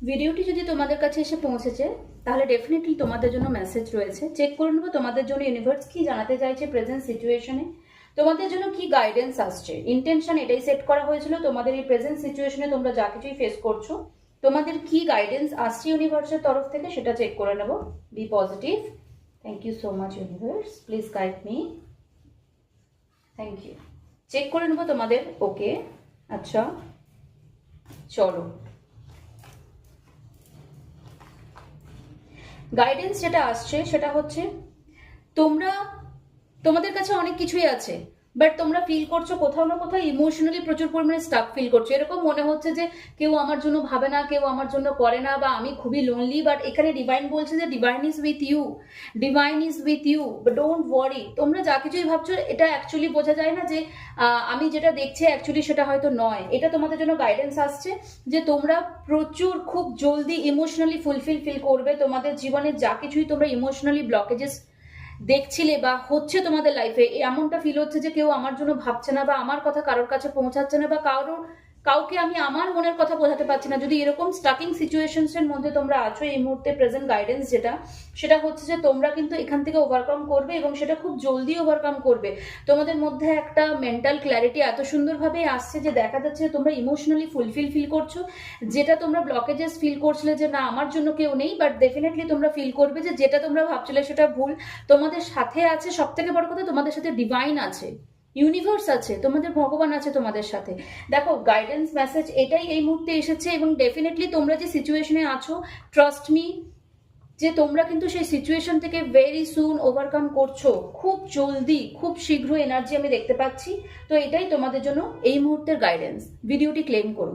ভিডিওটি যদি তোমাদের কাছে এসে পৌঁছেছে তাহলে ডেফিনেটলি তোমাদের জন্য মেসেজ রয়েছে। চেক করে নেবো তোমাদের জন্য ইউনিভার্স কি জানাতে চাইছে প্রেজেন্ট সিচুয়েশনে, তোমাদের জন্য কি গাইডেন্স আসছে। ইন্টেনশন এটাই সেট করা হয়েছিল, তোমাদের এই প্রেজেন্ট সিচুয়েশনে তোমরা যা কিছুই ফেস করছো তোমাদের কি গাইডেন্স আসছে ইউনিভার্সের তরফ থেকে সেটা চেক করে নেবো। B positive. Thank you so much universe, please guide me. Thank you. Check করে নেবো তোমাদের। ওকে, আচ্ছা চলো। গাইডেন্স যেটা আসছে সেটা হচ্ছে তোমাদের কাছে অনেক কিছুই আছে, বাট তোমরা ফিল করছো কোথাও না কোথাও ইমোশনালি প্রচুর পরিমাণে স্টাক ফিল করছো। এরকম মনে হচ্ছে যে কেউ আমার জন্য ভাবে না, কেউ আমার জন্য করে না, বা আমি খুবই লোনলি। বাট এখানে ডিভাইন বলছে যে divine is with you, divine is with you, but don't worry. তোমরা যা কিছুই ভাবছো এটা অ্যাকচুয়ালি বোঝা যায় না যে আমি যেটা দেখছি অ্যাকচুয়ালি সেটা হয়তো নয়। এটা তোমাদের জন্য গাইডেন্স আসছে যে তোমরা প্রচুর খুব জলদি ইমোশনালি ফুলফিল ফিল করবে। তোমাদের জীবনে যা কিছুই তোমরা ইমোশনালি ব্লকেজেস দেখছিলে বা হচ্ছে তোমাদের লাইফে, এমনটা ফিল হচ্ছে যে কেউ আমার জন্য ভাবছে না, বা আমার কথা কারোর কাছে পৌঁছাচ্ছে না, বা কাউকে আমি আমার মনের কথা বোঝাতে পারছি না। যদি এরকম স্টাকিং সিচুয়েশনস এর মধ্যে তোমরা আছো এই মুহূর্তে, প্রেজেন্ট গাইডেন্স সেটা হচ্ছে যে তোমরা কিন্তু এখান থেকে ওভারকাম করবে, এবং সেটা খুব জলদি ওভারকাম করবে। তোমাদের মধ্যে একটা মেন্টাল ক্ল্যারিটি এত সুন্দরভাবে আসছে যে দেখা যাচ্ছে তোমরা ইমোশনালি ফুলফিল ফিল করছো। যেটা তোমরা ব্লকেজেস ফিল করছিলে যে না আমার জন্য কেউ নেই, বাট ডেফিনেটলি তোমরা ফিল করবে যে যেটা তোমরা ভাবছিলে সেটা ভুল। তোমাদের সাথে আছে, সব থেকে বড় কথা তোমাদের সাথে ডিভাইন আছে, ইউনিভার্স আছে, তোমাদের ভগবান আছে তোমাদের সাথে। দেখো গাইডেন্স মেসেজ এটাই এই মুহূর্তে এসেছে, এবং ডেফিনেটলি তোমরা যে সিচুয়েশনে আছো, ট্রাস্ট মি যে তোমরা কিন্তু সেই সিচুয়েশন থেকে ভেরি সুন ওভারকাম করছো, খুব জলদি, খুব শীঘ্র এনার্জি আমি দেখতে পাচ্ছি। তো এটাই তোমাদের জন্য এই মুহূর্তের গাইডেন্স। ভিডিওটি ক্লেম করো।